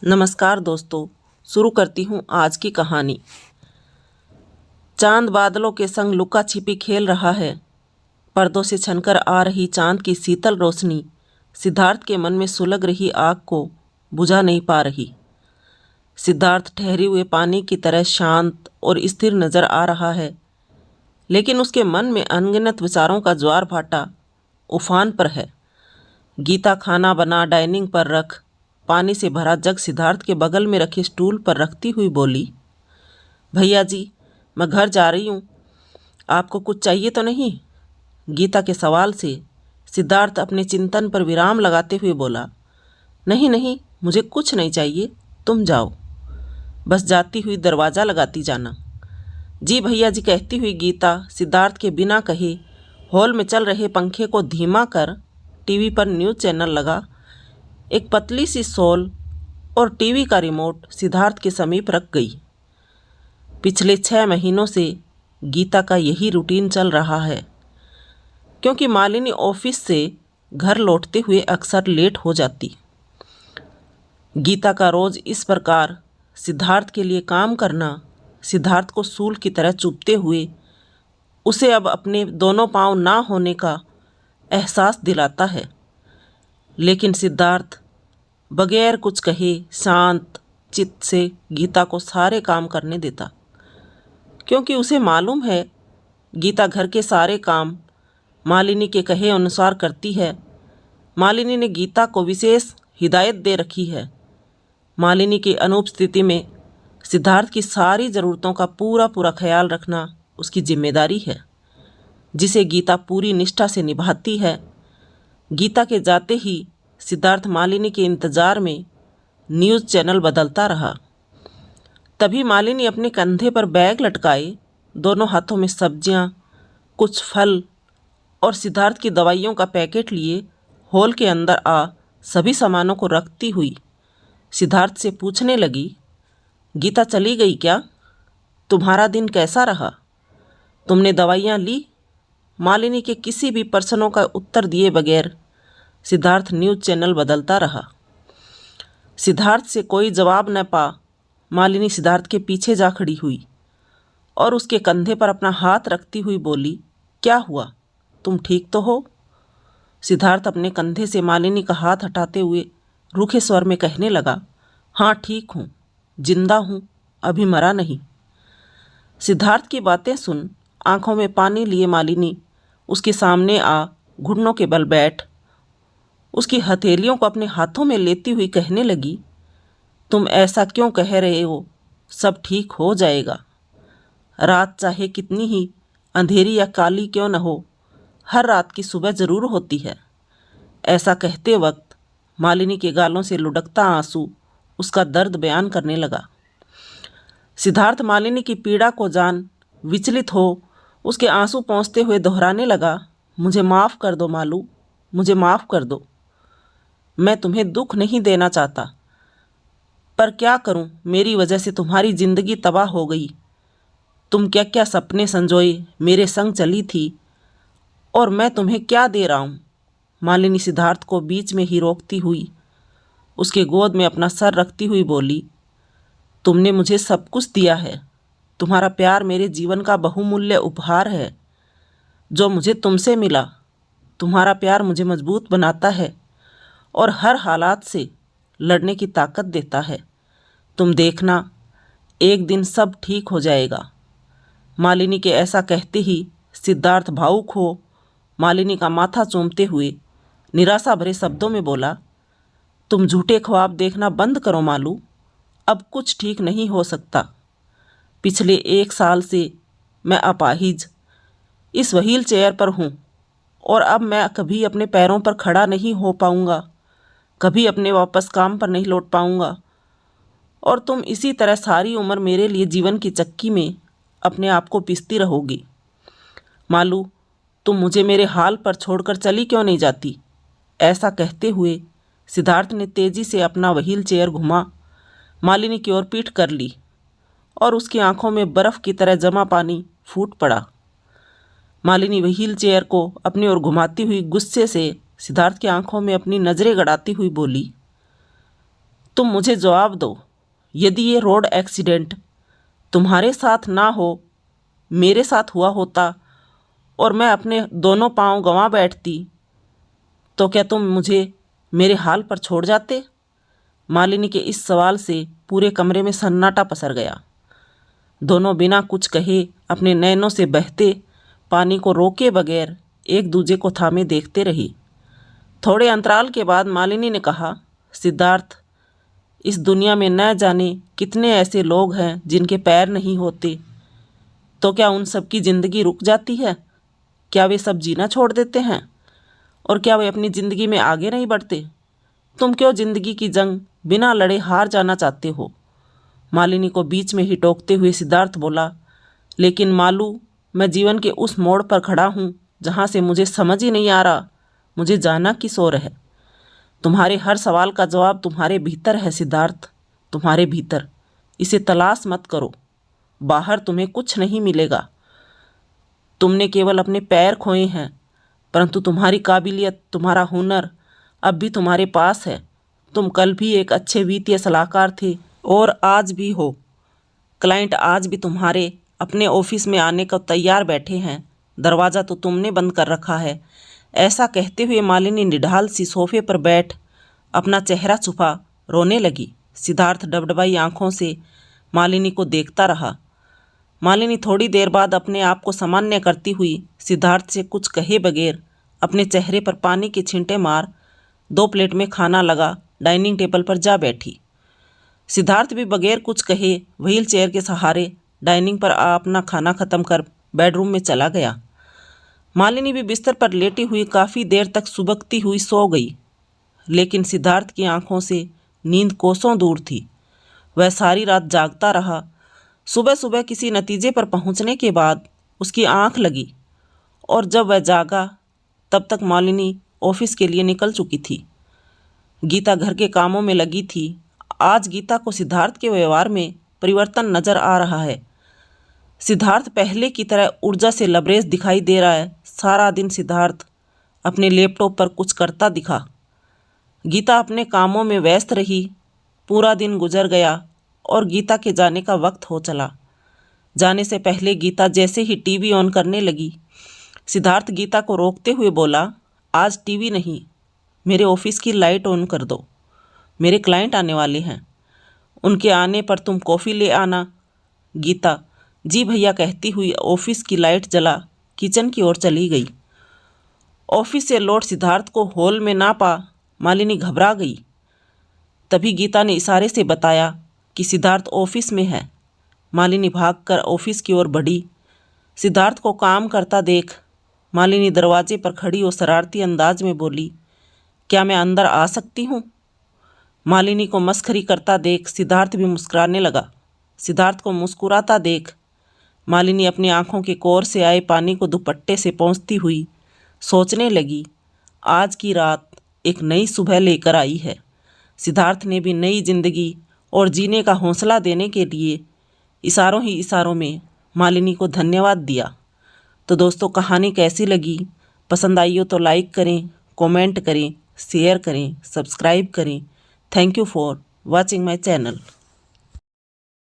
नमस्कार दोस्तों, शुरू करती हूँ आज की कहानी। चांद बादलों के संग लुका छिपी खेल रहा है। पर्दों से छनकर आ रही चांद की शीतल रोशनी सिद्धार्थ के मन में सुलग रही आग को बुझा नहीं पा रही। सिद्धार्थ ठहरे हुए पानी की तरह शांत और स्थिर नजर आ रहा है, लेकिन उसके मन में अनगिनत विचारों का ज्वार भाटा उफान पर है। गीता खाना बना डाइनिंग पर रख पानी से भरा जग सिद्धार्थ के बगल में रखे स्टूल पर रखती हुई बोली, भैया जी, मैं घर जा रही हूँ, आपको कुछ चाहिए तो नहीं? गीता के सवाल से सिद्धार्थ अपने चिंतन पर विराम लगाते हुए बोला, नहीं नहीं, मुझे कुछ नहीं चाहिए, तुम जाओ, बस जाती हुई दरवाज़ा लगाती जाना। जी भैया जी, कहती हुई गीता सिद्धार्थ के बिना कहे हॉल में चल रहे पंखे को धीमा कर टीवी पर न्यूज़ चैनल लगा एक पतली सी शॉल और टीवी का रिमोट सिद्धार्थ के समीप रख गई। पिछले 6 महीनों से गीता का यही रूटीन चल रहा है, क्योंकि मालिनी ऑफिस से घर लौटते हुए अक्सर लेट हो जाती। गीता का रोज इस प्रकार सिद्धार्थ के लिए काम करना सिद्धार्थ को सूल की तरह चुभते हुए उसे अब अपने दोनों पांव ना होने का एहसास दिलाता है। लेकिन सिद्धार्थ बगैर कुछ कहे शांत चित्त से गीता को सारे काम करने देता, क्योंकि उसे मालूम है गीता घर के सारे काम मालिनी के कहे अनुसार करती है। मालिनी ने गीता को विशेष हिदायत दे रखी है। मालिनी की अनुपस्थिति में सिद्धार्थ की सारी ज़रूरतों का पूरा पूरा ख्याल रखना उसकी जिम्मेदारी है, जिसे गीता पूरी निष्ठा से निभाती है। गीता के जाते ही सिद्धार्थ मालिनी के इंतज़ार में न्यूज़ चैनल बदलता रहा। तभी मालिनी अपने कंधे पर बैग लटकाए, दोनों हाथों में सब्जियां, कुछ फल और सिद्धार्थ की दवाइयों का पैकेट लिए हॉल के अंदर आ सभी सामानों को रखती हुई सिद्धार्थ से पूछने लगी, गीता चली गई क्या? तुम्हारा दिन कैसा रहा? तुमने दवाइयाँ ली? मालिनी के किसी भी प्रश्नों का उत्तर दिए बगैर सिद्धार्थ न्यूज़ चैनल बदलता रहा। सिद्धार्थ से कोई जवाब न पा मालिनी सिद्धार्थ के पीछे जा खड़ी हुई और उसके कंधे पर अपना हाथ रखती हुई बोली, क्या हुआ, तुम ठीक तो हो? सिद्धार्थ अपने कंधे से मालिनी का हाथ हटाते हुए रूखे स्वर में कहने लगा, हाँ ठीक हूँ, जिंदा हूँ, अभी मरा नहीं। सिद्धार्थ की बातें सुन आंखों में पानी लिए मालिनी उसके सामने आ घुटनों के बल बैठ उसकी हथेलियों को अपने हाथों में लेती हुई कहने लगी, तुम ऐसा क्यों कह रहे हो? सब ठीक हो जाएगा। रात चाहे कितनी ही अंधेरी या काली क्यों न हो, हर रात की सुबह ज़रूर होती है। ऐसा कहते वक्त मालिनी के गालों से लुढ़कता आंसू उसका दर्द बयान करने लगा। सिद्धार्थ मालिनी की पीड़ा को जान विचलित हो उसके आंसू पोंछते हुए दोहराने लगा, मुझे माफ़ कर दो मालू, मुझे माफ़ कर दो। मैं तुम्हें दुख नहीं देना चाहता, पर क्या करूं, मेरी वजह से तुम्हारी ज़िंदगी तबाह हो गई। तुम क्या क्या सपने संजोए मेरे संग चली थी, और मैं तुम्हें क्या दे रहा हूं? मालिनी सिद्धार्थ को बीच में ही रोकती हुई उसके गोद में अपना सर रखती हुई बोली, तुमने मुझे सब कुछ दिया है। तुम्हारा प्यार मेरे जीवन का बहुमूल्य उपहार है जो मुझे तुमसे मिला। तुम्हारा प्यार मुझे मजबूत बनाता है और हर हालात से लड़ने की ताकत देता है। तुम देखना, एक दिन सब ठीक हो जाएगा। मालिनी के ऐसा कहते ही सिद्धार्थ भावुक हो मालिनी का माथा चूमते हुए निराशा भरे शब्दों में बोला, तुम झूठे ख्वाब देखना बंद करो मालू, अब कुछ ठीक नहीं हो सकता। पिछले 1 साल से मैं अपाहिज इस व्हील चेयर पर हूँ और अब मैं कभी अपने पैरों पर खड़ा नहीं हो पाऊँगा, कभी अपने वापस काम पर नहीं लौट पाऊँगा, और तुम इसी तरह सारी उम्र मेरे लिए जीवन की चक्की में अपने आप को पीसती रहोगी। मालू, तुम मुझे मेरे हाल पर छोड़कर चली क्यों नहीं जाती? ऐसा कहते हुए सिद्धार्थ ने तेजी से अपना व्हील चेयर घुमा मालिनी की ओर पीठ कर ली और उसकी आंखों में बर्फ़ की तरह जमा पानी फूट पड़ा। मालिनी व्हील चेयर को अपनी ओर घुमाती हुई गुस्से से सिद्धार्थ की आंखों में अपनी नज़रें गड़ाती हुई बोली, तुम मुझे जवाब दो, यदि ये रोड एक्सीडेंट तुम्हारे साथ ना हो, मेरे साथ हुआ होता और मैं अपने दोनों पाँव गंवा बैठती, तो क्या तुम मुझे मेरे हाल पर छोड़ जाते? मालिनी के इस सवाल से पूरे कमरे में सन्नाटा पसर गया। दोनों बिना कुछ कहे अपने नैनों से बहते पानी को रोके बगैर एक दूजे को थामे देखते रही। थोड़े अंतराल के बाद मालिनी ने कहा, सिद्धार्थ, इस दुनिया में न जाने कितने ऐसे लोग हैं जिनके पैर नहीं होते, तो क्या उन सब की ज़िंदगी रुक जाती है? क्या वे सब जीना छोड़ देते हैं? और क्या वे अपनी ज़िंदगी में आगे नहीं बढ़ते? तुम क्यों ज़िंदगी की जंग बिना लड़े हार जाना चाहते हो? मालिनी को बीच में ही टोकते हुए सिद्धार्थ बोला, लेकिन मालू, मैं जीवन के उस मोड़ पर खड़ा हूँ जहाँ से मुझे समझ ही नहीं आ रहा मुझे जाना किस ओर है। तुम्हारे हर सवाल का जवाब तुम्हारे भीतर है सिद्धार्थ, तुम्हारे भीतर। इसे तलाश मत करो, बाहर तुम्हें कुछ नहीं मिलेगा। तुमने केवल अपने पैर खोए हैं, परंतु तुम्हारी काबिलियत, तुम्हारा हुनर अब भी तुम्हारे पास है। तुम कल भी एक अच्छे वित्तीय सलाहकार थे और आज भी हो। क्लाइंट आज भी तुम्हारे अपने ऑफिस में आने को तैयार बैठे हैं, दरवाज़ा तो तुमने बंद कर रखा है। ऐसा कहते हुए मालिनी निढाल सी सोफे पर बैठ अपना चेहरा छुपा रोने लगी। सिद्धार्थ डबडबाई आंखों से मालिनी को देखता रहा। मालिनी थोड़ी देर बाद अपने आप को सामान्य करती हुई सिद्धार्थ से कुछ कहे बगैर अपने चेहरे पर पानी के छींटे मार 2 प्लेट में खाना लगा डाइनिंग टेबल पर जा बैठी। सिद्धार्थ भी बगैर कुछ कहे व्हील चेयर के सहारे डाइनिंग पर अपना खाना खत्म कर बेडरूम में चला गया। मालिनी भी बिस्तर पर लेटी हुई काफ़ी देर तक सुबकती हुई सो गई, लेकिन सिद्धार्थ की आंखों से नींद कोसों दूर थी। वह सारी रात जागता रहा। सुबह सुबह किसी नतीजे पर पहुंचने के बाद उसकी आंख लगी और जब वह जागा तब तक मालिनी ऑफिस के लिए निकल चुकी थी। गीता घर के कामों में लगी थी। आज गीता को सिद्धार्थ के व्यवहार में परिवर्तन नजर आ रहा है। सिद्धार्थ पहले की तरह ऊर्जा से लबरेज दिखाई दे रहा है। सारा दिन सिद्धार्थ अपने लैपटॉप पर कुछ करता दिखा। गीता अपने कामों में व्यस्त रही। पूरा दिन गुजर गया और गीता के जाने का वक्त हो चला। जाने से पहले गीता जैसे ही टीवी ऑन करने लगी, सिद्धार्थ गीता को रोकते हुए बोला, आज टीवी नहीं, मेरे ऑफिस की लाइट ऑन कर दो। मेरे क्लाइंट आने वाले हैं, उनके आने पर तुम कॉफ़ी ले आना। गीता जी भैया कहती हुई ऑफिस की लाइट जला किचन की ओर चली गई। ऑफिस से लौट सिद्धार्थ को हॉल में ना पा मालिनी घबरा गई। तभी गीता ने इशारे से बताया कि सिद्धार्थ ऑफिस में है। मालिनी भागकर ऑफिस की ओर बढ़ी। सिद्धार्थ को काम करता देख मालिनी दरवाजे पर खड़ी और शरारती अंदाज में बोली, क्या मैं अंदर आ सकती हूँ? मालिनी को मस्खरी करता देख सिद्धार्थ भी मुस्कुराने लगा। सिद्धार्थ को मुस्कुराता देख मालिनी अपनी आंखों के कोर से आए पानी को दुपट्टे से पोंछती हुई सोचने लगी, आज की रात एक नई सुबह लेकर आई है। सिद्धार्थ ने भी नई जिंदगी और जीने का हौसला देने के लिए इशारों ही इशारों में मालिनी को धन्यवाद दिया। तो दोस्तों, कहानी कैसी लगी? पसंद आई हो तो लाइक करें, कमेंट करें, शेयर करें, सब्सक्राइब करें। Thank you for watching my channel.